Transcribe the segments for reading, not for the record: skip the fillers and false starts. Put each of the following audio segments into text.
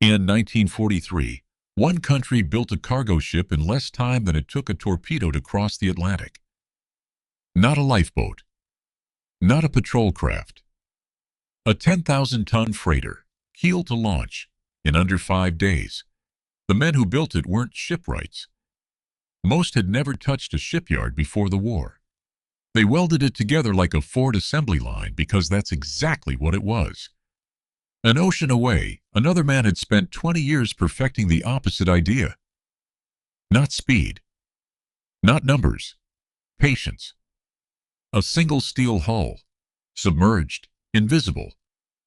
In 1943, one country built a cargo ship in less time than it took a torpedo to cross the Atlantic. Not a lifeboat. Not a patrol craft. A 10,000-ton freighter, keel to launch, in under 5 days. The men who built it weren't shipwrights. Most had never touched a shipyard before the war. They welded it together like a Ford assembly line because that's exactly what it was. An ocean away, another man had spent 20 years perfecting the opposite idea. Not speed. Not numbers. Patience. A single steel hull, submerged, invisible,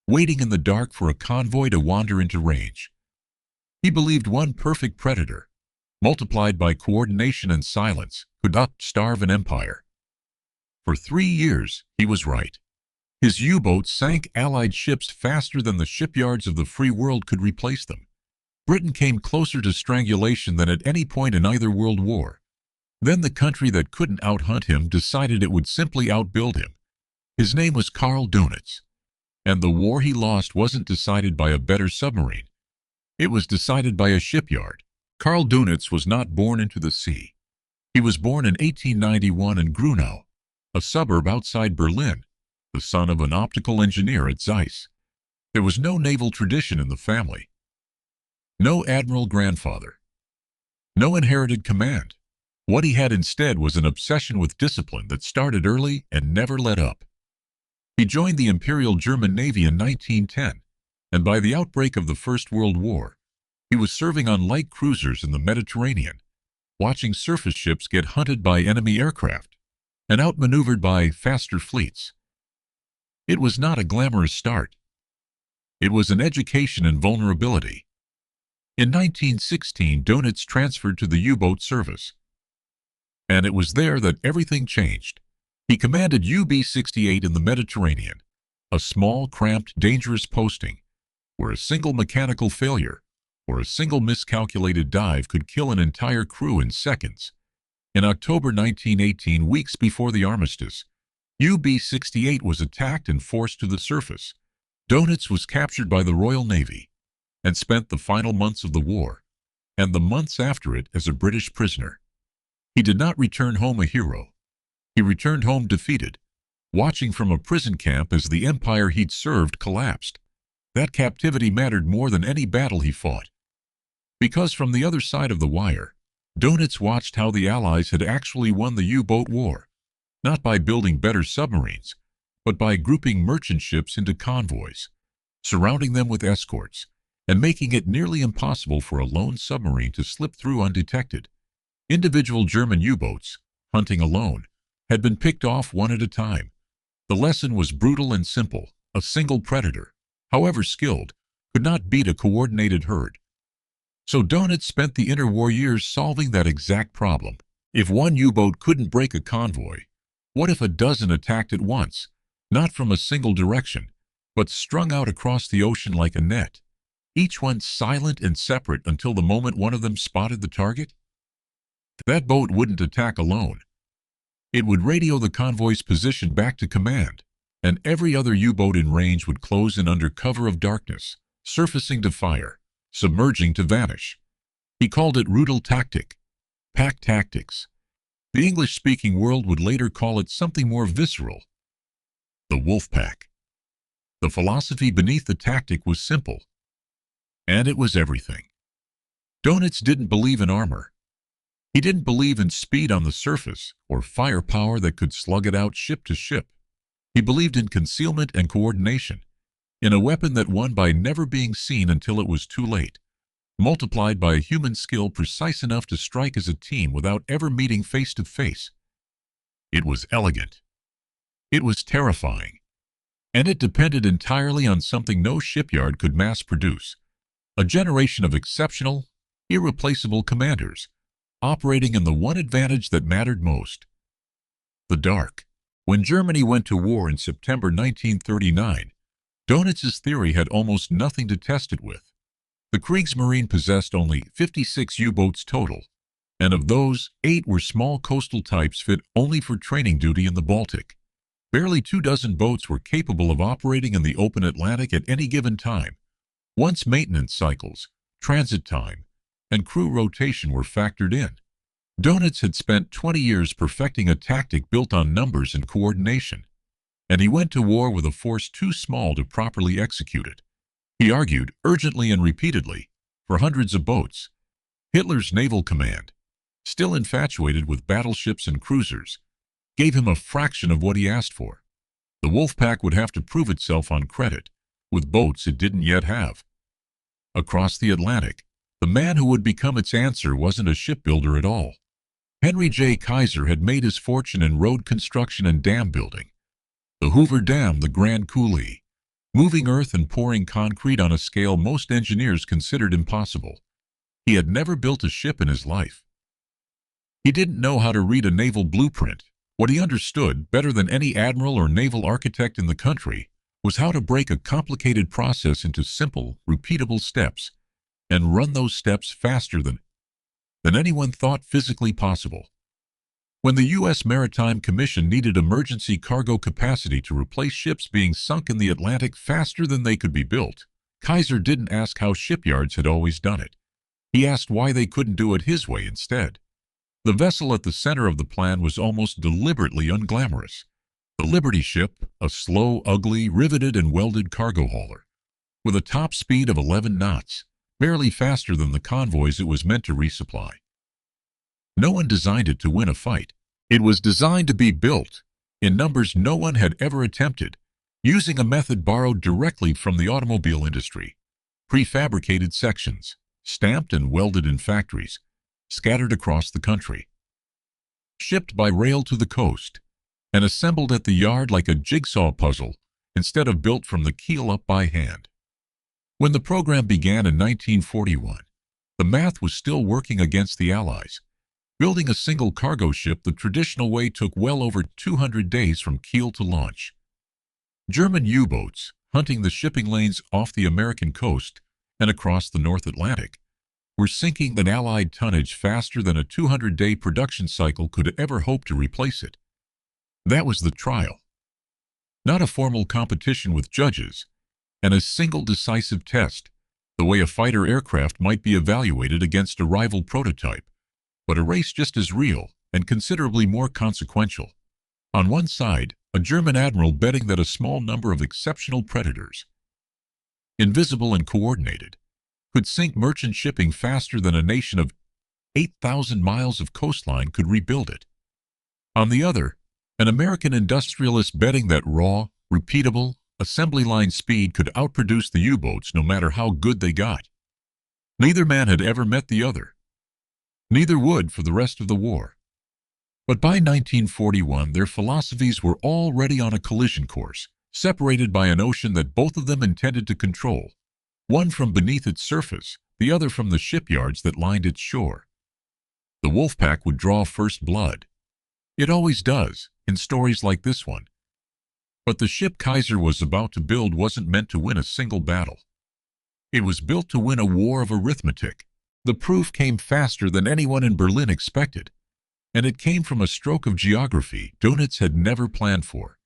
waiting in the dark for a convoy to wander into range. He believed one perfect predator, multiplied by coordination and silence, could starve an empire. For 3 years, he was right. His U-boats sank Allied ships faster than the shipyards of the free world could replace them. Britain came closer to strangulation than at any point in either world war. Then the country that couldn't outhunt him decided it would simply outbuild him. His name was Karl Dönitz, and the war he lost wasn't decided by a better submarine. It was decided by a shipyard. Karl Dönitz was not born into the sea. He was born in 1891 in Grunau, a suburb outside Berlin, the son of an optical engineer at Zeiss. There was no naval tradition in the family. No admiral grandfather. No inherited command. What he had instead was an obsession with discipline that started early and never let up. He joined the Imperial German Navy in 1910, and by the outbreak of the First World War, he was serving on light cruisers in the Mediterranean, watching surface ships get hunted by enemy aircraft and outmaneuvered by faster fleets. It was not a glamorous start. It was an education in vulnerability. In 1916, Dönitz transferred to the U-boat service, and it was there that everything changed. He commanded UB-68 in the Mediterranean, a small, cramped, dangerous posting where a single mechanical failure or a single miscalculated dive could kill an entire crew in seconds. In October 1918, weeks before the armistice, UB-68 was attacked and forced to the surface. Dönitz was captured by the Royal Navy and spent the final months of the war and the months after it as a British prisoner. He did not return home a hero. He returned home defeated, watching from a prison camp as the empire he'd served collapsed. That captivity mattered more than any battle he fought. Because from the other side of the wire, Dönitz watched how the Allies had actually won the U-boat war, not by building better submarines, but by grouping merchant ships into convoys, surrounding them with escorts, and making it nearly impossible for a lone submarine to slip through undetected. Individual German U-boats, hunting alone, had been picked off one at a time. The lesson was brutal and simple. A single predator, however skilled, could not beat a coordinated herd. So Dönitz spent the interwar years solving that exact problem. If one U-boat couldn't break a convoy, what if a dozen attacked at once, not from a single direction, but strung out across the ocean like a net, each one silent and separate until the moment one of them spotted the target? That boat wouldn't attack alone. It would radio the convoy's position back to command, and every other U-boat in range would close in under cover of darkness, surfacing to fire, submerging to vanish. He called it Rudeltaktik, pack tactics. The English-speaking world would later call it something more visceral, the Wolfpack. The philosophy beneath the tactic was simple, and it was everything. Dönitz didn't believe in armor. He didn't believe in speed on the surface or firepower that could slug it out ship to ship. He believed in concealment and coordination, in a weapon that won by never being seen until it was too late, multiplied by a human skill precise enough to strike as a team without ever meeting face to face. It was elegant. It was terrifying. And it depended entirely on something no shipyard could mass produce: a generation of exceptional, irreplaceable commanders, operating in the one advantage that mattered most: the dark. When Germany went to war in September 1939, Dönitz's theory had almost nothing to test it with. The Kriegsmarine possessed only 56 U-boats total, and of those, 8 were small coastal types fit only for training duty in the Baltic. Barely 24 boats were capable of operating in the open Atlantic at any given time. Once maintenance cycles, transit time, and crew rotation were factored in, Dönitz had spent 20 years perfecting a tactic built on numbers and coordination, and he went to war with a force too small to properly execute it. He argued, urgently and repeatedly, for hundreds of boats. Hitler's naval command, still infatuated with battleships and cruisers, gave him a fraction of what he asked for. The Wolfpack would have to prove itself on credit, with boats it didn't yet have. Across the Atlantic, the man who would become its answer wasn't a shipbuilder at all. Henry J. Kaiser had made his fortune in road construction and dam building. The Hoover Dam, the Grand Coulee, moving earth and pouring concrete on a scale most engineers considered impossible. He had never built a ship in his life. He didn't know how to read a naval blueprint. What he understood, better than any admiral or naval architect in the country, was how to break a complicated process into simple, repeatable steps, and run those steps faster than anyone thought physically possible. When the U.S. Maritime Commission needed emergency cargo capacity to replace ships being sunk in the Atlantic faster than they could be built, Kaiser didn't ask how shipyards had always done it. He asked why they couldn't do it his way instead. The vessel at the center of the plan was almost deliberately unglamorous. The Liberty ship, a slow, ugly, riveted and welded cargo hauler, with a top speed of 11 knots, barely faster than the convoys it was meant to resupply. No one designed it to win a fight. It was designed to be built, in numbers no one had ever attempted, using a method borrowed directly from the automobile industry. Prefabricated sections, stamped and welded in factories, scattered across the country. Shipped by rail to the coast, and assembled at the yard like a jigsaw puzzle, instead of built from the keel up by hand. When the program began in 1941, the math was still working against the Allies. Building a single cargo ship the traditional way took well over 200 days from keel to launch. German U-boats, hunting the shipping lanes off the American coast and across the North Atlantic, were sinking the Allied tonnage faster than a 200-day production cycle could ever hope to replace it. That was the trial. Not a formal competition with judges, and a single decisive test, the way a fighter aircraft might be evaluated against a rival prototype, but a race just as real and considerably more consequential. On one side, a German admiral betting that a small number of exceptional predators, invisible and coordinated, could sink merchant shipping faster than a nation of 8,000 miles of coastline could rebuild it. On the other, an American industrialist betting that raw, repeatable, assembly line speed could outproduce the U-boats no matter how good they got. Neither man had ever met the other. Neither would for the rest of the war. But by 1941, their philosophies were already on a collision course, separated by an ocean that both of them intended to control, one from beneath its surface, the other from the shipyards that lined its shore. The Wolfpack would draw first blood. It always does, in stories like this one. But the ship Kaiser was about to build wasn't meant to win a single battle. It was built to win a war of arithmetic. The proof came faster than anyone in Berlin expected, and it came from a stroke of geography Dönitz had never planned for.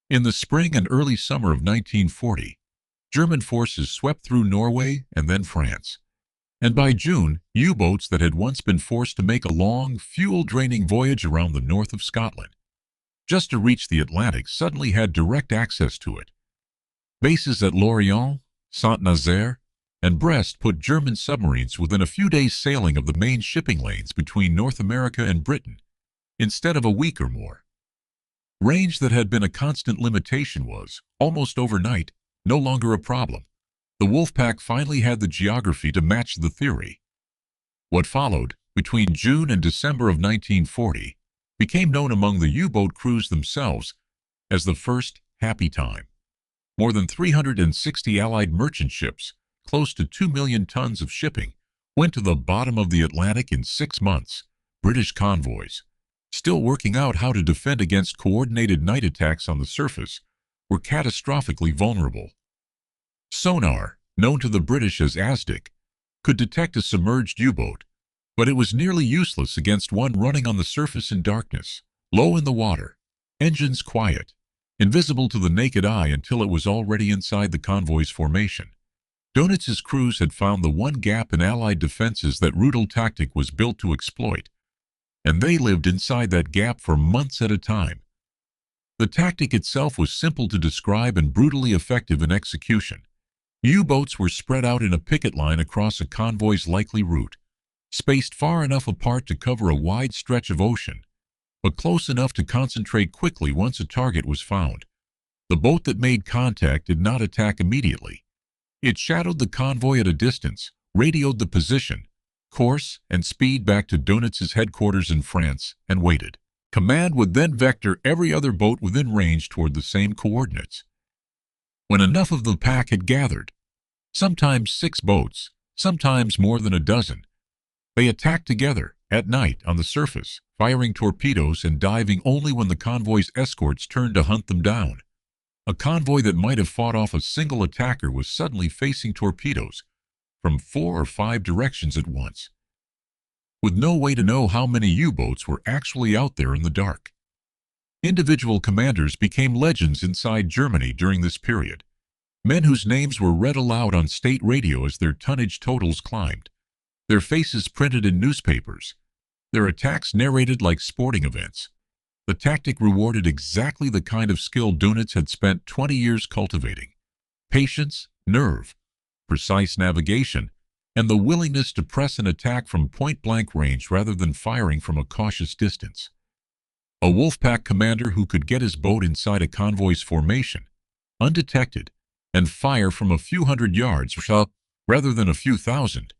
In the spring and early summer of 1940, German forces swept through Norway and then France. And by June, U-boats that had once been forced to make a long, fuel-draining voyage around the north of Scotland, just to reach the Atlantic, suddenly had direct access to it. Bases at Lorient, Saint-Nazaire, and Brest put German submarines within a few days' sailing of the main shipping lanes between North America and Britain, instead of a week or more. Range that had been a constant limitation was, almost overnight, no longer a problem. The Wolfpack finally had the geography to match the theory. What followed, between June and December of 1940, became known among the U-boat crews themselves as the first happy time. More than 360 Allied merchant ships, close to 2 million tons of shipping, went to the bottom of the Atlantic in 6 months. British convoys, still working out how to defend against coordinated night attacks on the surface, were catastrophically vulnerable. Sonar, known to the British as ASDIC, could detect a submerged U-boat, but it was nearly useless against one running on the surface in darkness, low in the water, engines quiet, invisible to the naked eye until it was already inside the convoy's formation. Dönitz's crews had found the one gap in Allied defenses that Rudel tactic was built to exploit, and they lived inside that gap for months at a time. The tactic itself was simple to describe and brutally effective in execution. U-boats were spread out in a picket line across a convoy's likely route, spaced far enough apart to cover a wide stretch of ocean, but close enough to concentrate quickly once a target was found. The boat that made contact did not attack immediately. It shadowed the convoy at a distance, radioed the position, course, and speed back to Dönitz's headquarters in France, and waited. Command would then vector every other boat within range toward the same coordinates. When enough of the pack had gathered, sometimes 6 boats, sometimes more than a dozen, they attacked together, at night, on the surface, firing torpedoes and diving only when the convoy's escorts turned to hunt them down. A convoy that might have fought off a single attacker was suddenly facing torpedoes from 4 or 5 directions at once, with no way to know how many U-boats were actually out there in the dark. Individual commanders became legends inside Germany during this period, men whose names were read aloud on state radio as their tonnage totals climbed, their faces printed in newspapers, their attacks narrated like sporting events. The tactic rewarded exactly the kind of skill Dönitz had spent 20 years cultivating: patience, nerve, precise navigation, and the willingness to press an attack from point-blank range rather than firing from a cautious distance. A Wolfpack commander who could get his boat inside a convoy's formation, undetected, and fire from a few hundred yards rather than a few thousand,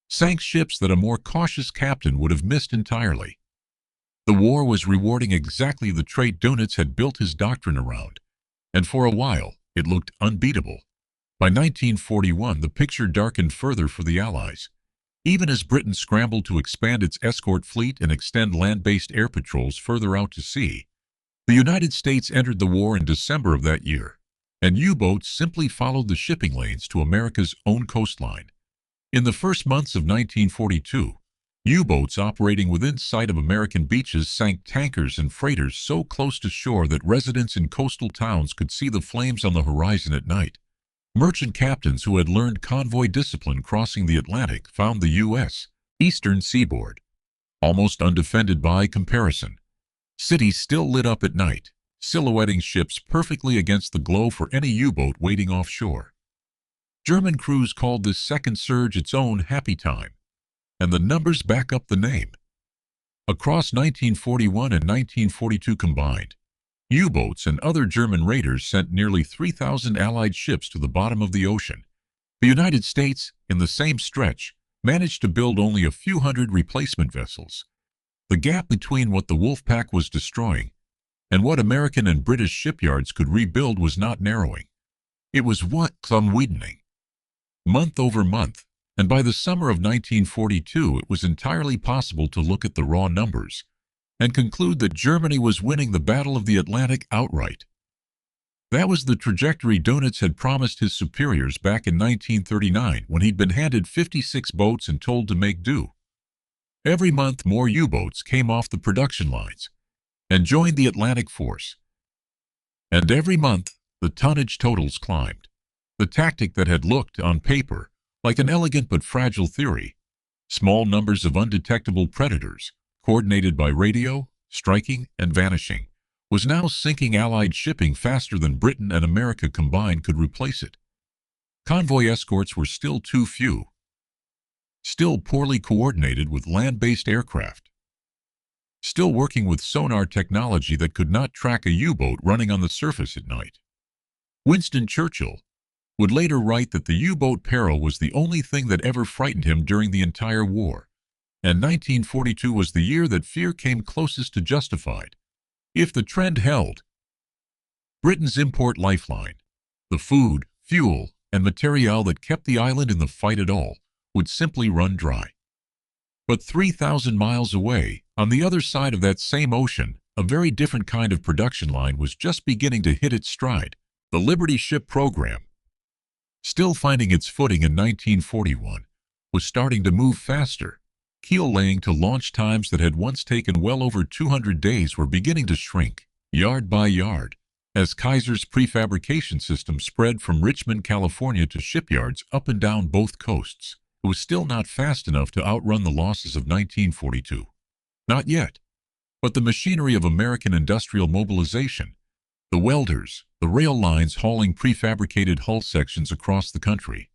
sank ships that a more cautious captain would have missed entirely. The war was rewarding exactly the trait Dönitz had built his doctrine around, and for a while it looked unbeatable. By 1941, the picture darkened further for the Allies. Even as Britain scrambled to expand its escort fleet and extend land-based air patrols further out to sea, the United States entered the war in December of that year, and U-boats simply followed the shipping lanes to America's own coastline. In the first months of 1942, U-boats operating within sight of American beaches sank tankers and freighters so close to shore that residents in coastal towns could see the flames on the horizon at night. Merchant captains who had learned convoy discipline crossing the Atlantic found the U.S. eastern seaboard almost undefended by comparison. Cities still lit up at night, silhouetting ships perfectly against the glow for any U-boat waiting offshore. German crews called this second surge its own happy time, and the numbers back up the name. Across 1941 and 1942 combined, U-boats and other German raiders sent nearly 3,000 Allied ships to the bottom of the ocean. The United States, in the same stretch, managed to build only a few hundred replacement vessels. The gap between what the Wolfpack was destroying and what American and British shipyards could rebuild was not narrowing. It was widening, month over month, and by the summer of 1942 it was entirely possible to look at the raw numbers and conclude that Germany was winning the Battle of the Atlantic outright. That was the trajectory Dönitz had promised his superiors back in 1939 when he'd been handed 56 boats and told to make do. Every month more U-boats came off the production lines and joined the Atlantic force. And every month the tonnage totals climbed. The tactic that had looked, on paper, like an elegant but fragile theory, small numbers of undetectable predators, coordinated by radio, striking, and vanishing, was now sinking Allied shipping faster than Britain and America combined could replace it. Convoy escorts were still too few, still poorly coordinated with land-based aircraft, still working with sonar technology that could not track a U-boat running on the surface at night. Winston Churchill would later write that the U-boat peril was the only thing that ever frightened him during the entire war, and 1942 was the year that fear came closest to justified. If the trend held, Britain's import lifeline, the food, fuel, and material that kept the island in the fight at all, would simply run dry. But 3,000 miles away, on the other side of that same ocean, a very different kind of production line was just beginning to hit its stride. The Liberty ship program, still finding its footing in 1941, was starting to move faster. Keel laying to launch times that had once taken well over 200 days were beginning to shrink, yard by yard. As Kaiser's prefabrication system spread from Richmond, California to shipyards up and down both coasts, it was still not fast enough to outrun the losses of 1942. Not yet. But the machinery of American industrial mobilization, the welders, the rail lines hauling prefabricated hull sections across the country,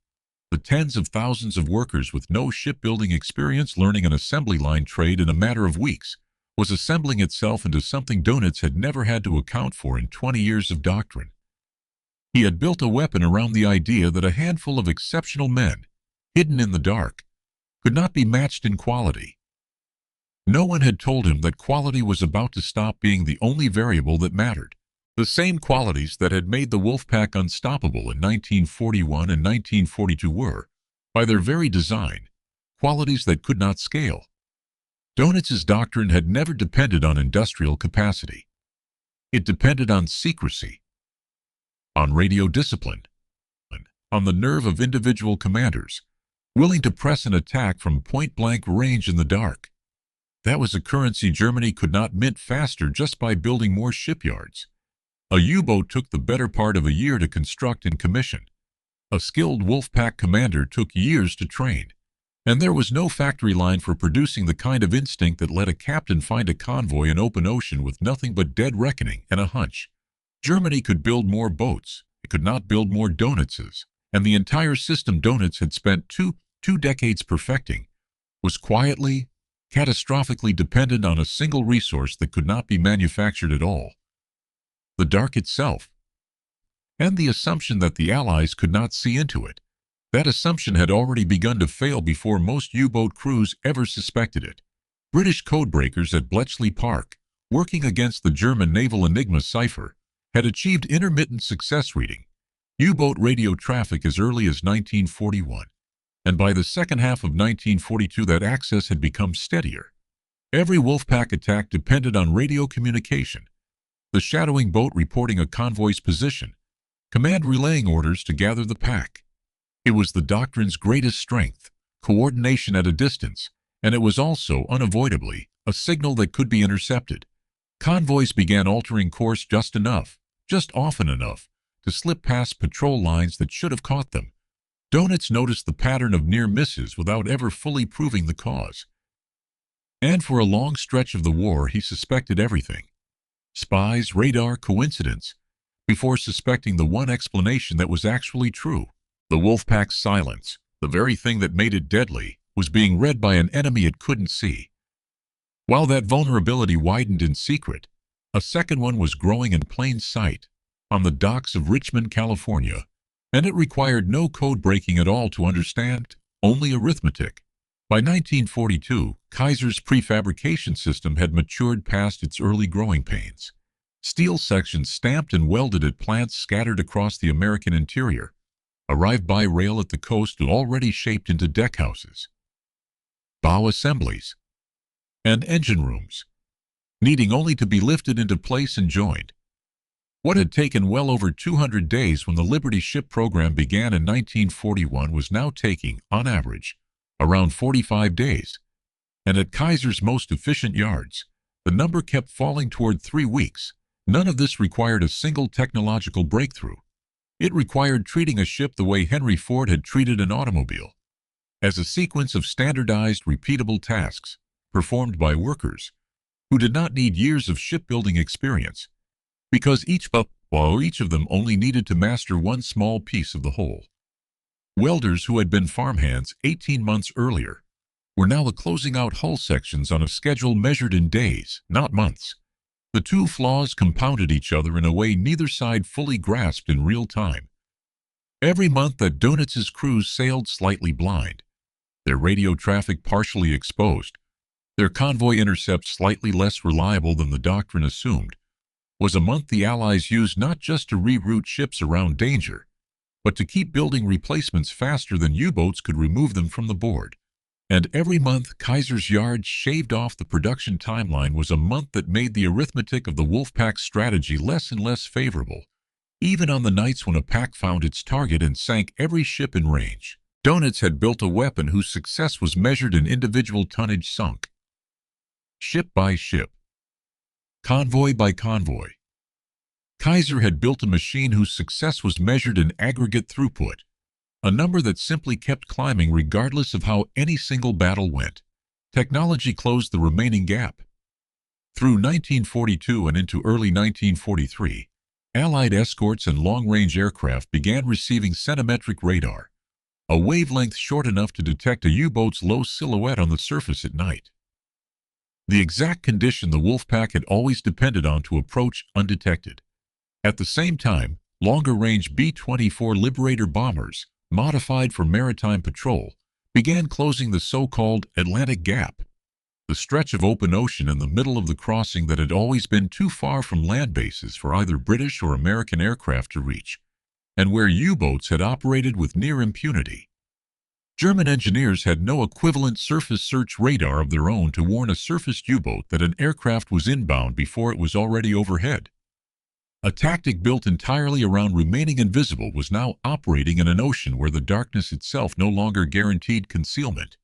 the tens of thousands of workers with no shipbuilding experience learning an assembly line trade in a matter of weeks, was assembling itself into something Dönitz had never had to account for in 20 years of doctrine. He had built a weapon around the idea that a handful of exceptional men, hidden in the dark, could not be matched in quality. No one had told him that quality was about to stop being the only variable that mattered. The same qualities that had made the Wolfpack unstoppable in 1941 and 1942 were, by their very design, qualities that could not scale. Dönitz's doctrine had never depended on industrial capacity. It depended on secrecy, on radio discipline, on the nerve of individual commanders, willing to press an attack from point-blank range in the dark. That was a currency Germany could not mint faster just by building more shipyards. A U-boat took the better part of a year to construct and commission. A skilled Wolfpack commander took years to train. And there was no factory line for producing the kind of instinct that let a captain find a convoy in open ocean with nothing but dead reckoning and a hunch. Germany could build more boats. It could not build more Dönitzes. And the entire system Dönitz had spent two decades perfecting was quietly, catastrophically dependent on a single resource that could not be manufactured at all: the dark itself. And the assumption that the Allies could not see into it. That assumption had already begun to fail before most U-boat crews ever suspected it. British codebreakers at Bletchley Park, working against the German naval Enigma cipher, had achieved intermittent success reading U-boat radio traffic as early as 1941, and by the second half of 1942 that access had become steadier. Every Wolfpack attack depended on radio communication, the shadowing boat reporting a convoy's position, command relaying orders to gather the pack. It was the doctrine's greatest strength, coordination at a distance, and it was also, unavoidably, a signal that could be intercepted. Convoys began altering course just often enough, to slip past patrol lines that should have caught them. Dönitz noticed the pattern of near misses without ever fully proving the cause. And for a long stretch of the war he suspected everything. Spies, radar, coincidence, before suspecting the one explanation that was actually true. The Wolfpack's silence, the very thing that made it deadly, was being read by an enemy it couldn't see. While that vulnerability widened in secret, a second one was growing in plain sight, on the docks of Richmond, California, and it required no code breaking at all to understand, only arithmetic. By 1942, Kaiser's prefabrication system had matured past its early growing pains. Steel sections stamped and welded at plants scattered across the American interior arrived by rail at the coast already shaped into deckhouses, bow assemblies, and engine rooms, needing only to be lifted into place and joined. What had taken well over 200 days when the Liberty ship program began in 1941 was now taking, on average, around 45 days. And at Kaiser's most efficient yards, the number kept falling toward 3 weeks. None of this required a single technological breakthrough. It required treating a ship the way Henry Ford had treated an automobile, as a sequence of standardized, repeatable tasks performed by workers who did not need years of shipbuilding experience, because each of them only needed to master one small piece of the whole. Welders who had been farmhands 18 months earlier were now closing out hull sections on a schedule measured in days, not months. The two flaws compounded each other in a way neither side fully grasped in real time. Every month that Dönitz's crews sailed slightly blind, their radio traffic partially exposed, their convoy intercepts slightly less reliable than the doctrine assumed, was a month the Allies used not just to reroute ships around danger, but to keep building replacements faster than U-boats could remove them from the board. And every month Kaiser's yards shaved off the production timeline was a month that made the arithmetic of the Wolfpack strategy less and less favorable, even on the nights when a pack found its target and sank every ship in range. Dönitz had built a weapon whose success was measured in individual tonnage sunk, ship by ship, convoy by convoy. Kaiser had built a machine whose success was measured in aggregate throughput, a number that simply kept climbing regardless of how any single battle went. Technology closed the remaining gap. Through 1942 and into early 1943, Allied escorts and long-range aircraft began receiving centimetric radar, a wavelength short enough to detect a U-boat's low silhouette on the surface at night. The exact condition the Wolfpack had always depended on to approach undetected. At the same time, longer-range B-24 Liberator bombers, modified for maritime patrol, began closing the so-called Atlantic Gap, the stretch of open ocean in the middle of the crossing that had always been too far from land bases for either British or American aircraft to reach, and where U-boats had operated with near impunity. German engineers had no equivalent surface search radar of their own to warn a surfaced U-boat that an aircraft was inbound before it was already overhead. A tactic built entirely around remaining invisible was now operating in an ocean where the darkness itself no longer guaranteed concealment.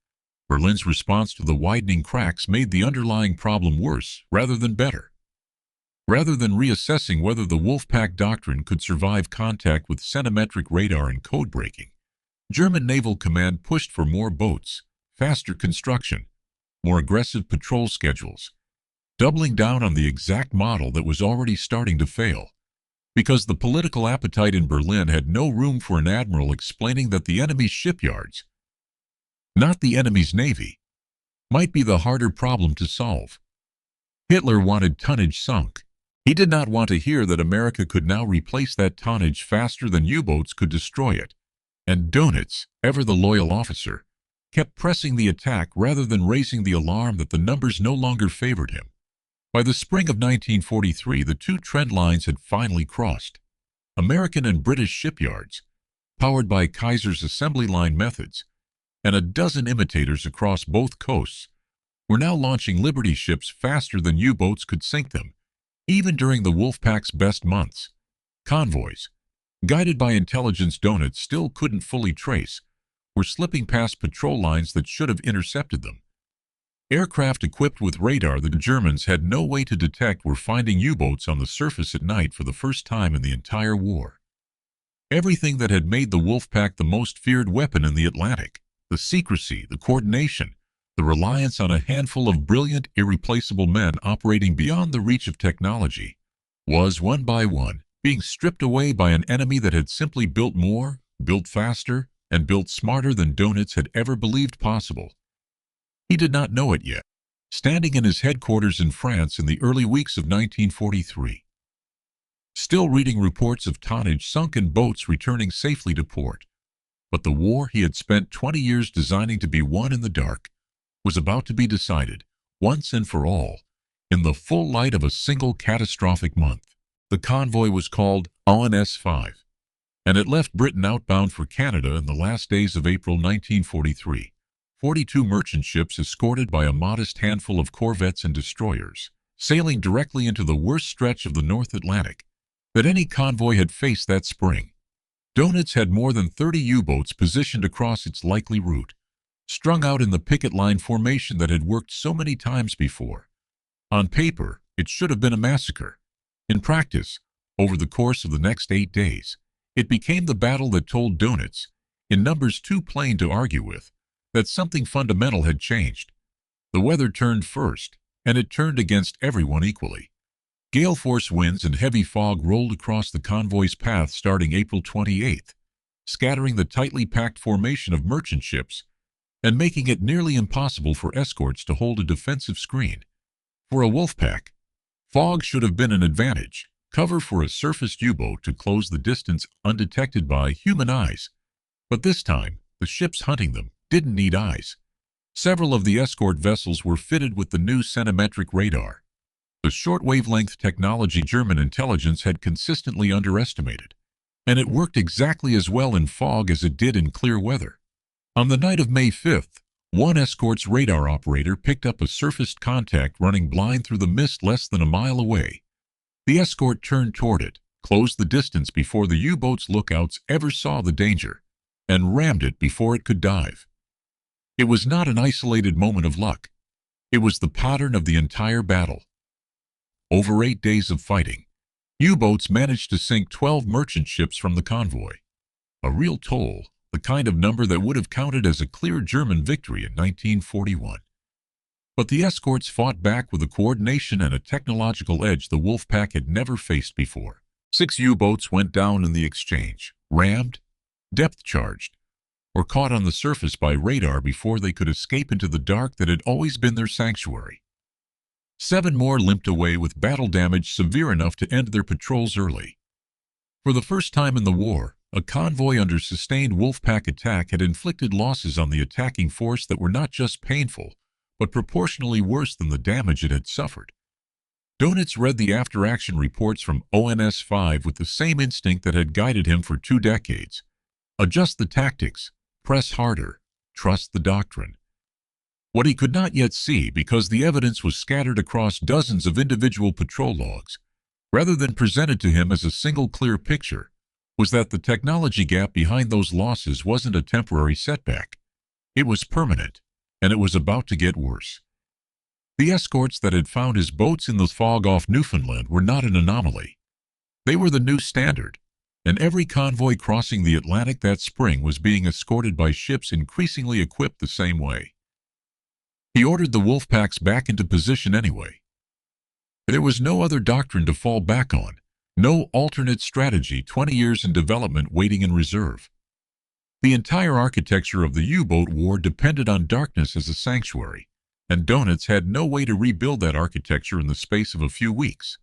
Berlin's response to the widening cracks made the underlying problem worse rather than better. Rather than reassessing whether the Wolfpack doctrine could survive contact with centimetric radar and code breaking, German Naval Command pushed for more boats, faster construction, more aggressive patrol schedules, doubling down on the exact model that was already starting to fail, because the political appetite in Berlin had no room for an admiral explaining that the enemy's shipyards, not the enemy's navy, might be the harder problem to solve. Hitler wanted tonnage sunk. He did not want to hear that America could now replace that tonnage faster than U-boats could destroy it. And Dönitz, ever the loyal officer, kept pressing the attack rather than raising the alarm that the numbers no longer favored him. By the spring of 1943, the two trend lines had finally crossed. American and British shipyards, powered by Kaiser's assembly line methods, and a dozen imitators across both coasts, were now launching Liberty ships faster than U-boats could sink them, even during the Wolfpack's best months. Convoys, guided by intelligence Dönitz still couldn't fully trace, were slipping past patrol lines that should have intercepted them. Aircraft equipped with radar the Germans had no way to detect were finding U-boats on the surface at night for the first time in the entire war. Everything that had made the Wolfpack the most feared weapon in the Atlantic, the secrecy, the coordination, the reliance on a handful of brilliant, irreplaceable men operating beyond the reach of technology, was, one by one, being stripped away by an enemy that had simply built more, built faster, and built smarter than Dönitz had ever believed possible. He did not know it yet, standing in his headquarters in France in the early weeks of 1943. Still reading reports of tonnage sunk and boats returning safely to port. But the war he had spent 20 years designing to be won in the dark was about to be decided, once and for all, in the full light of a single catastrophic month. The convoy was called ONS-5, and it left Britain outbound for Canada in the last days of April 1943. 42 merchant ships escorted by a modest handful of corvettes and destroyers, sailing directly into the worst stretch of the North Atlantic that any convoy had faced that spring. Dönitz had more than 30 U-boats positioned across its likely route, strung out in the picket line formation that had worked so many times before. On paper, it should have been a massacre. In practice, over the course of the next 8 days, it became the battle that told Dönitz, in numbers too plain to argue with, that something fundamental had changed. The weather turned first, and it turned against everyone equally. Gale force winds and heavy fog rolled across the convoy's path starting April 28th, scattering the tightly packed formation of merchant ships and making it nearly impossible for escorts to hold a defensive screen. For a Wolfpack, fog should have been an advantage, cover for a surfaced U-boat to close the distance undetected by human eyes. But this time, the ships hunting them didn't need eyes. Several of the escort vessels were fitted with the new centimetric radar, the short-wavelength technology German intelligence had consistently underestimated, and it worked exactly as well in fog as it did in clear weather. On the night of May 5th, one escort's radar operator picked up a surfaced contact running blind through the mist less than a mile away. The escort turned toward it, closed the distance before the U-boat's lookouts ever saw the danger, and rammed it before it could dive. It was not an isolated moment of luck. It was the pattern of the entire battle. Over 8 days of fighting, U-boats managed to sink 12 merchant ships from the convoy. A real toll, the kind of number that would have counted as a clear German victory in 1941. But the escorts fought back with a coordination and a technological edge the Wolfpack had never faced before. 6 U-boats went down in the exchange, rammed, depth-charged, or caught on the surface by radar before they could escape into the dark that had always been their sanctuary. 7 more limped away with battle damage severe enough to end their patrols early. For the first time in the war, a convoy under sustained Wolfpack attack had inflicted losses on the attacking force that were not just painful, but proportionally worse than the damage it had suffered. Dönitz read the after-action reports from ONS-5 with the same instinct that had guided him for 2 decades. Adjust the tactics, press harder, trust the doctrine. What he could not yet see, because the evidence was scattered across dozens of individual patrol logs, rather than presented to him as a single clear picture, was that the technology gap behind those losses wasn't a temporary setback. It was permanent, and it was about to get worse. The escorts that had found his boats in the fog off Newfoundland were not an anomaly. They were the new standard, and every convoy crossing the Atlantic that spring was being escorted by ships increasingly equipped the same way. He ordered the Wolfpacks back into position anyway. There was no other doctrine to fall back on, no alternate strategy 20 years in development waiting in reserve. The entire architecture of the U-boat war depended on darkness as a sanctuary, and Dönitz had no way to rebuild that architecture in the space of a few weeks.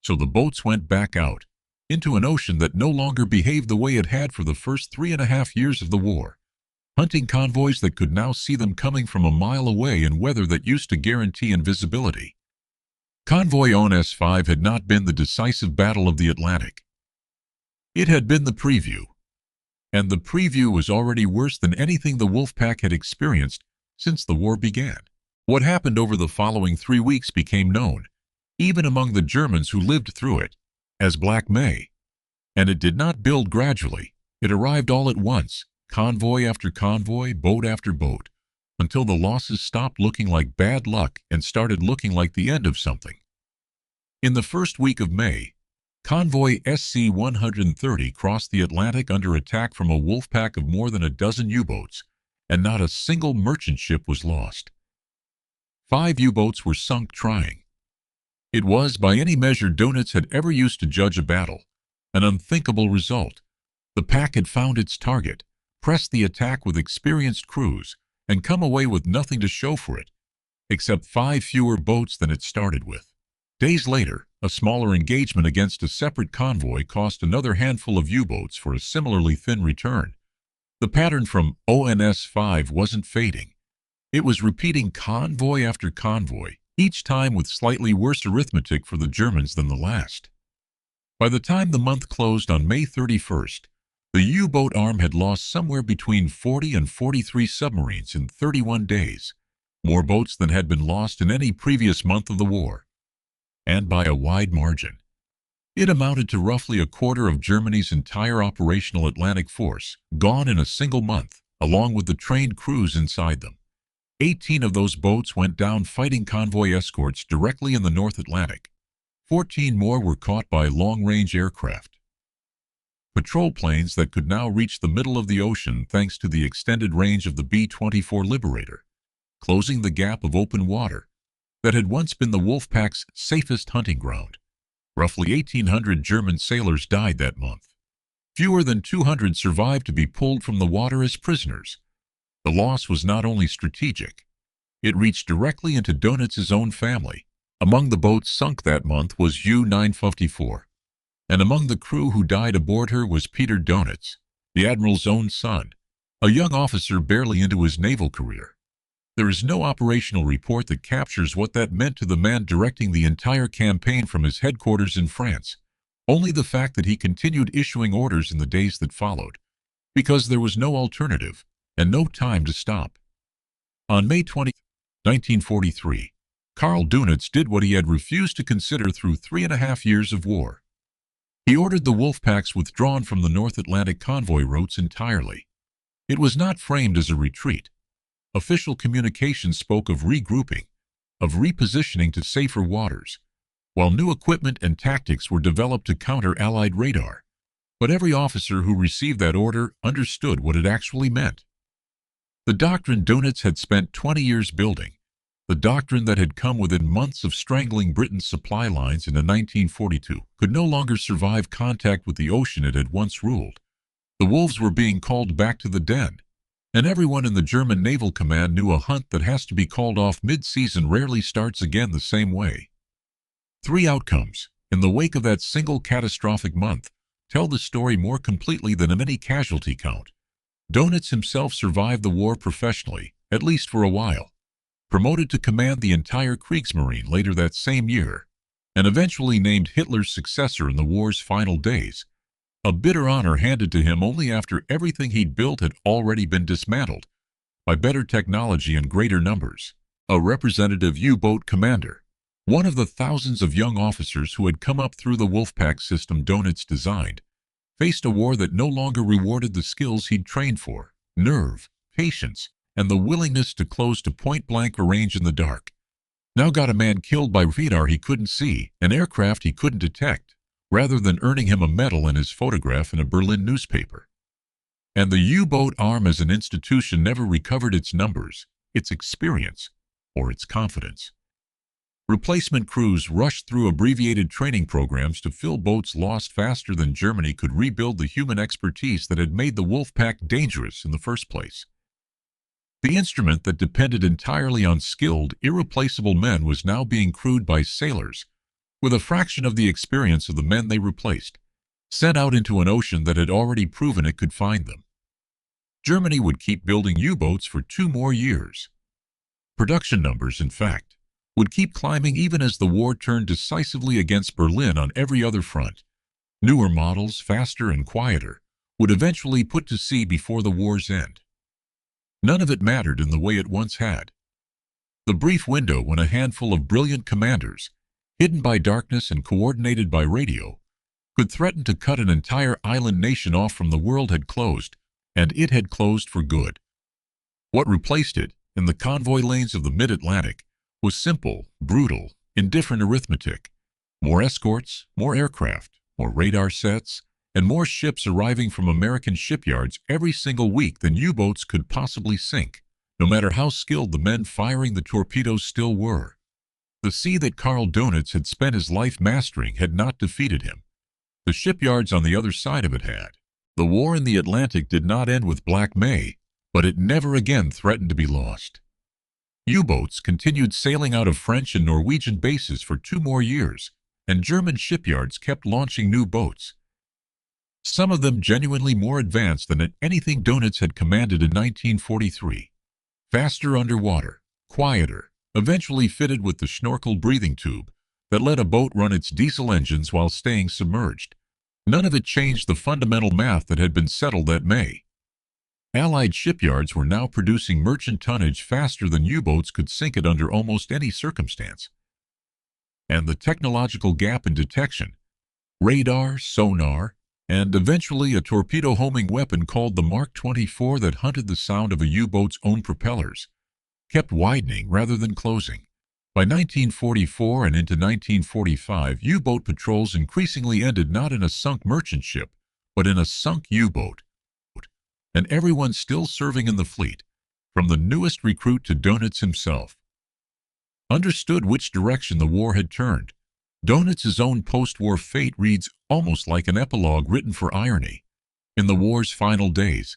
So the boats went back out, into an ocean that no longer behaved the way it had for the first 3.5 years of the war, hunting convoys that could now see them coming from a mile away in weather that used to guarantee invisibility. Convoy ONS-5 had not been the decisive battle of the Atlantic. It had been the preview. And the preview was already worse than anything the Wolfpack had experienced since the war began. What happened over the following 3 weeks became known, even among the Germans who lived through it, as Black May. And it did not build gradually. It arrived all at once, convoy after convoy, boat after boat, until the losses stopped looking like bad luck and started looking like the end of something. In the first week of May, Convoy SC-130 crossed the Atlantic under attack from a Wolfpack of more than a dozen U-boats, and not a single merchant ship was lost. 5 U-boats were sunk trying. It was, by any measure Dönitz had ever used to judge a battle, an unthinkable result. The pack had found its target, pressed the attack with experienced crews, and come away with nothing to show for it, except 5 fewer boats than it started with. Days later, a smaller engagement against a separate convoy cost another handful of U-boats for a similarly thin return. The pattern from ONS-5 wasn't fading. It was repeating convoy after convoy, each time with slightly worse arithmetic for the Germans than the last. By the time the month closed on May 31st, the U-boat arm had lost somewhere between 40 and 43 submarines in 31 days, more boats than had been lost in any previous month of the war, and by a wide margin. It amounted to roughly a quarter of Germany's entire operational Atlantic force, gone in a single month, along with the trained crews inside them. 18 of those boats went down fighting convoy escorts directly in the North Atlantic. 14 more were caught by long-range aircraft. Patrol planes that could now reach the middle of the ocean thanks to the extended range of the B-24 Liberator, closing the gap of open water that had once been the Wolfpack's safest hunting ground. Roughly 1,800 German sailors died that month. Fewer than 200 survived to be pulled from the water as prisoners. The loss was not only strategic, it reached directly into Dönitz's own family. Among the boats sunk that month was U-954, and among the crew who died aboard her was Peter Dönitz, the Admiral's own son, a young officer barely into his naval career. There is no operational report that captures what that meant to the man directing the entire campaign from his headquarters in France, only the fact that he continued issuing orders in the days that followed, because there was no alternative and no time to stop. On May 20, 1943, Karl Dönitz did what he had refused to consider through 3.5 years of war. He ordered the Wolfpacks withdrawn from the North Atlantic convoy routes entirely. It was not framed as a retreat. Official communication spoke of regrouping, of repositioning to safer waters, while new equipment and tactics were developed to counter Allied radar. But every officer who received that order understood what it actually meant. The doctrine Dönitz had spent 20 years building, the doctrine that had come within months of strangling Britain's supply lines in 1942, could no longer survive contact with the ocean it had once ruled. The wolves were being called back to the den, and everyone in the German Naval Command knew a hunt that has to be called off mid-season rarely starts again the same way. 3 outcomes, in the wake of that single catastrophic month, tell the story more completely than any casualty count. Dönitz himself survived the war professionally, at least for a while, promoted to command the entire Kriegsmarine later that same year, and eventually named Hitler's successor in the war's final days, a bitter honor handed to him only after everything he'd built had already been dismantled by better technology and greater numbers. A representative U-boat commander, one of the thousands of young officers who had come up through the Wolfpack system Dönitz designed, faced a war that no longer rewarded the skills he'd trained for, nerve, patience, and the willingness to close to point-blank range in the dark. Now got a man killed by radar he couldn't see, an aircraft he couldn't detect, rather than earning him a medal and his photograph in a Berlin newspaper. And the U-boat arm as an institution never recovered its numbers, its experience, or its confidence. Replacement crews rushed through abbreviated training programs to fill boats lost faster than Germany could rebuild the human expertise that had made the Wolfpack dangerous in the first place. The instrument that depended entirely on skilled, irreplaceable men was now being crewed by sailors, with a fraction of the experience of the men they replaced, sent out into an ocean that had already proven it could find them. Germany would keep building U-boats for 2 more years. Production numbers, in fact, would keep climbing even as the war turned decisively against Berlin on every other front. Newer models, faster and quieter, would eventually put to sea before the war's end. None of it mattered in the way it once had. The brief window when a handful of brilliant commanders, hidden by darkness and coordinated by radio, could threaten to cut an entire island nation off from the world had closed, and it had closed for good. What replaced it, in the convoy lanes of the mid-Atlantic, was simple, brutal, indifferent arithmetic. More escorts, more aircraft, more radar sets, and more ships arriving from American shipyards every single week than U-boats could possibly sink, no matter how skilled the men firing the torpedoes still were. The sea that Karl Dönitz had spent his life mastering had not defeated him. The shipyards on the other side of it had. The war in the Atlantic did not end with Black May, but it never again threatened to be lost. U-boats continued sailing out of French and Norwegian bases for 2 more years, and German shipyards kept launching new boats, some of them genuinely more advanced than anything Dönitz had commanded in 1943. Faster underwater, quieter, eventually fitted with the snorkel breathing tube that let a boat run its diesel engines while staying submerged. None of it changed the fundamental math that had been settled that May. Allied shipyards were now producing merchant tonnage faster than U-boats could sink it under almost any circumstance. And the technological gap in detection, radar, sonar, and eventually a torpedo-homing weapon called the Mark 24 that hunted the sound of a U-boat's own propellers, kept widening rather than closing. By 1944 and into 1945, U-boat patrols increasingly ended not in a sunk merchant ship, but in a sunk U-boat. And everyone still serving in the fleet, from the newest recruit to Dönitz himself, understood which direction the war had turned. Dönitz's own post-war fate reads almost like an epilogue written for irony. In the war's final days,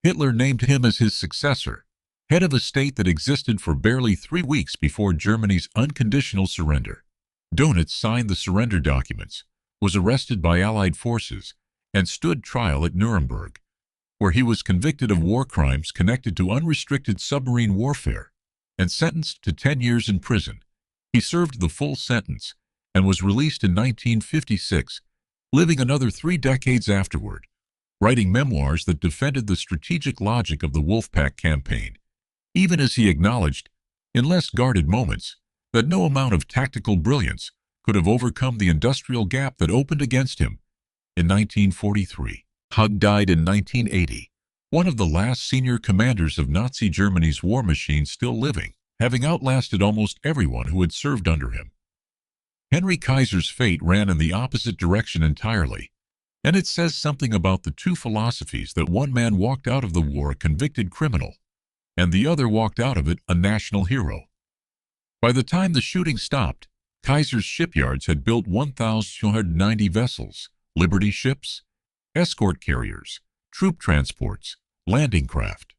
Hitler named him as his successor, head of a state that existed for barely 3 weeks before Germany's unconditional surrender. Dönitz signed the surrender documents, was arrested by Allied forces, and stood trial at Nuremberg, where he was convicted of war crimes connected to unrestricted submarine warfare and sentenced to 10 years in prison. He served the full sentence and was released in 1956, living another 3 decades afterward, writing memoirs that defended the strategic logic of the Wolfpack campaign, even as he acknowledged, in less guarded moments, that no amount of tactical brilliance could have overcome the industrial gap that opened against him in 1943. Hug died in 1980, one of the last senior commanders of Nazi Germany's war machine still living, having outlasted almost everyone who had served under him. Henry Kaiser's fate ran in the opposite direction entirely, and it says something about the two philosophies that one man walked out of the war a convicted criminal, and the other walked out of it a national hero. By the time the shooting stopped, Kaiser's shipyards had built 1,290 vessels, Liberty ships, escort carriers, troop transports, landing craft,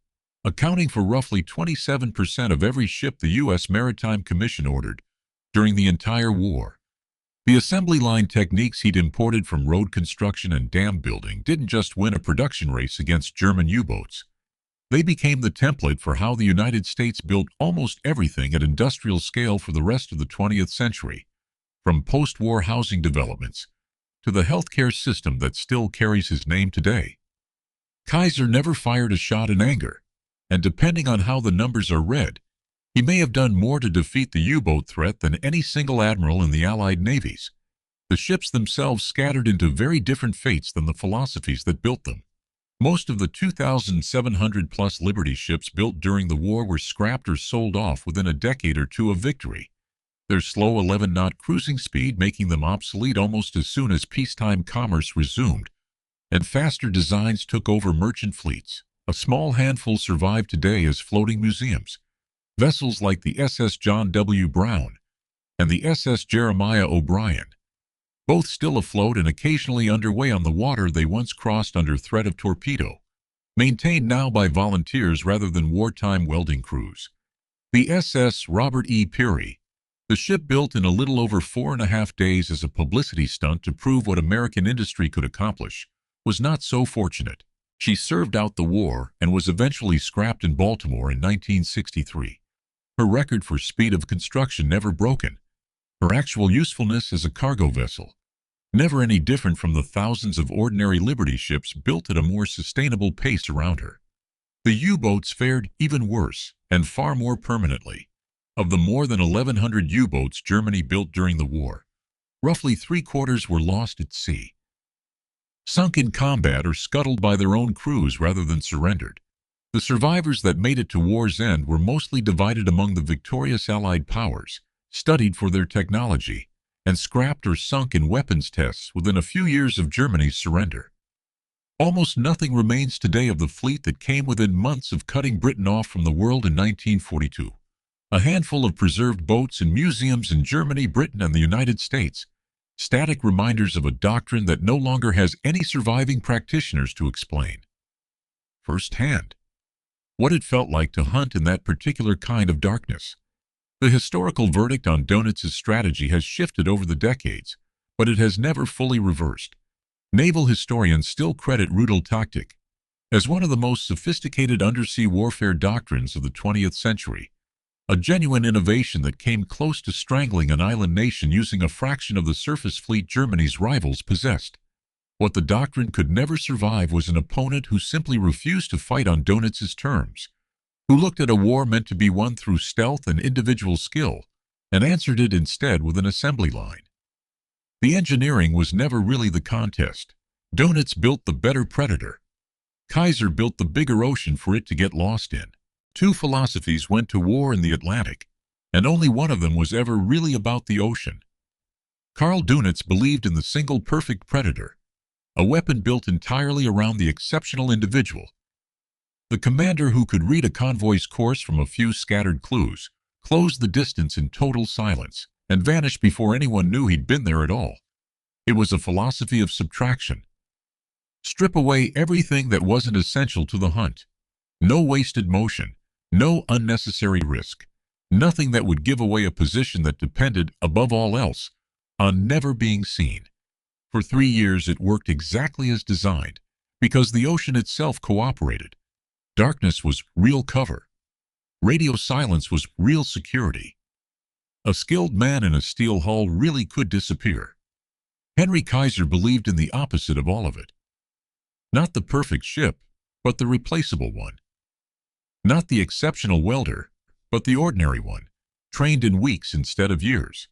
accounting for roughly 27% of every ship the U.S. Maritime Commission ordered during the entire war. The assembly line techniques he'd imported from road construction and dam building didn't just win a production race against German U-boats. They became the template for how the United States built almost everything at industrial scale for the rest of the 20th century, from post-war housing developments to the healthcare system that still carries his name today. Kaiser never fired a shot in anger, and depending on how the numbers are read, he may have done more to defeat the U-boat threat than any single admiral in the Allied navies. The ships themselves scattered into very different fates than the philosophies that built them. Most of the 2,700-plus Liberty ships built during the war were scrapped or sold off within a decade or two of victory, their slow 11-knot cruising speed making them obsolete almost as soon as peacetime commerce resumed, and faster designs took over merchant fleets. A small handful survive today as floating museums. Vessels like the SS John W. Brown and the SS Jeremiah O'Brien, both still afloat and occasionally underway on the water they once crossed under threat of torpedo, maintained now by volunteers rather than wartime welding crews. The SS Robert E. Peary, the ship built in a little over 4.5 days as a publicity stunt to prove what American industry could accomplish, was not so fortunate. She served out the war and was eventually scrapped in Baltimore in 1963. Her record for speed of construction never broken. Her actual usefulness as a cargo vessel, never any different from the thousands of ordinary Liberty ships built at a more sustainable pace around her. The U-boats fared even worse, and far more permanently. Of the more than 1,100 U-boats Germany built during the war, roughly 3/4 were lost at sea, sunk in combat or scuttled by their own crews rather than surrendered. The survivors that made it to war's end were mostly divided among the victorious Allied powers, studied for their technology, and scrapped or sunk in weapons tests within a few years of Germany's surrender. Almost nothing remains today of the fleet that came within months of cutting Britain off from the world in 1942. A handful of preserved boats in museums in Germany, Britain, and the United States, static reminders of a doctrine that no longer has any surviving practitioners to explain firsthand what it felt like to hunt in that particular kind of darkness. The historical verdict on Dönitz's strategy has shifted over the decades, but it has never fully reversed. Naval historians still credit Rudeltaktik as one of the most sophisticated undersea warfare doctrines of the 20th century, a genuine innovation that came close to strangling an island nation using a fraction of the surface fleet Germany's rivals possessed. What the doctrine could never survive was an opponent who simply refused to fight on Dönitz's terms, who looked at a war meant to be won through stealth and individual skill, and answered it instead with an assembly line. The engineering was never really the contest. Dönitz built the better predator. Kaiser built the bigger ocean for it to get lost in. Two philosophies went to war in the Atlantic, and only one of them was ever really about the ocean. Karl Dönitz believed in the single perfect predator, a weapon built entirely around the exceptional individual. The commander who could read a convoy's course from a few scattered clues, close the distance in total silence, and vanish before anyone knew he'd been there at all. It was a philosophy of subtraction. Strip away everything that wasn't essential to the hunt. No wasted motion, no unnecessary risk, nothing that would give away a position that depended, above all else, on never being seen. For 3 years it worked exactly as designed, because the ocean itself cooperated. Darkness was real cover. Radio silence was real security. A skilled man in a steel hull really could disappear. Henry Kaiser believed in the opposite of all of it. Not the perfect ship, but the replaceable one. Not the exceptional welder, but the ordinary one, trained in weeks instead of years,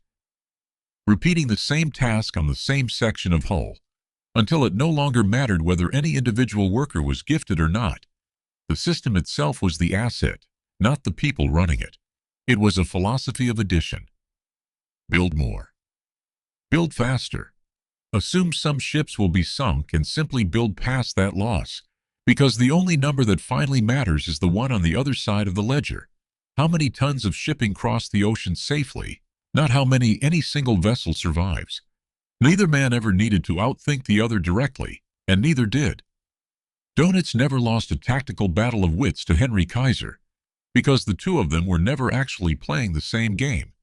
repeating the same task on the same section of hull, until it no longer mattered whether any individual worker was gifted or not. The system itself was the asset, not the people running it. It was a philosophy of addition. Build more. Build faster. Assume some ships will be sunk and simply build past that loss, because the only number that finally matters is the one on the other side of the ledger. How many tons of shipping cross the ocean safely, not how many any single vessel survives. Neither man ever needed to outthink the other directly, and neither did. Dönitz never lost a tactical battle of wits to Henry Kaiser, because the two of them were never actually playing the same game.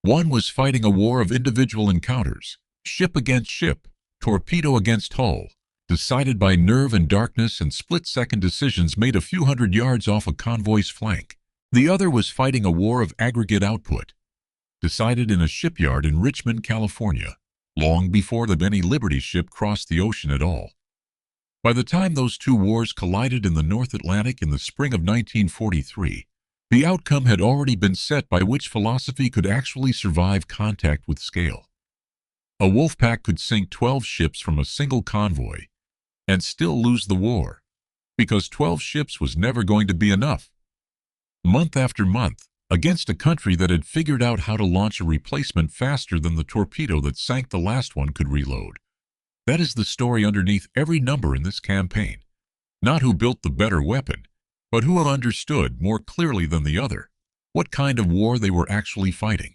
One was fighting a war of individual encounters, ship against ship, torpedo against hull, decided by nerve and darkness and split-second decisions made a few hundred yards off a convoy's flank. The other was fighting a war of aggregate output, decided in a shipyard in Richmond, California, long before any Liberty ship crossed the ocean at all. By the time those two wars collided in the North Atlantic in the spring of 1943, the outcome had already been set by which philosophy could actually survive contact with scale. A Wolfpack could sink 12 ships from a single convoy and still lose the war, because 12 ships was never going to be enough. Month after month, against a country that had figured out how to launch a replacement faster than the torpedo that sank the last one could reload. That is the story underneath every number in this campaign. Not who built the better weapon, but who understood more clearly than the other what kind of war they were actually fighting.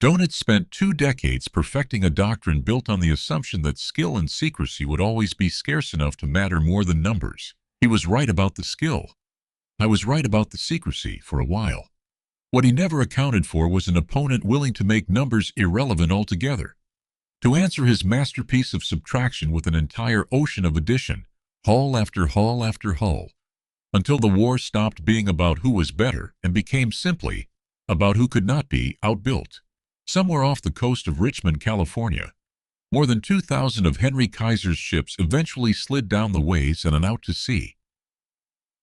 Dönitz spent 2 decades perfecting a doctrine built on the assumption that skill and secrecy would always be scarce enough to matter more than numbers. He was right about the skill. I was right about the secrecy for a while. What he never accounted for was an opponent willing to make numbers irrelevant altogether. To answer his masterpiece of subtraction with an entire ocean of addition, hull after hull after hull, until the war stopped being about who was better and became simply about who could not be outbuilt. Somewhere off the coast of Richmond, California, more than 2,000 of Henry Kaiser's ships eventually slid down the ways and out to sea.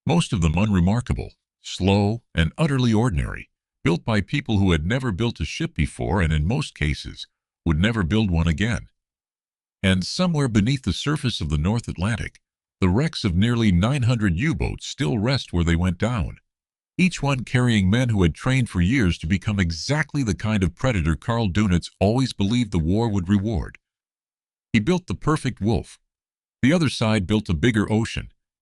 Most of them unremarkable, slow, and utterly ordinary, built by people who had never built a ship before and in most cases would never build one again. And somewhere beneath the surface of the North Atlantic, the wrecks of nearly 900 U-boats still rest where they went down, each one carrying men who had trained for years to become exactly the kind of predator Karl Dönitz always believed the war would reward. He built the perfect wolf. The other side built a bigger ocean,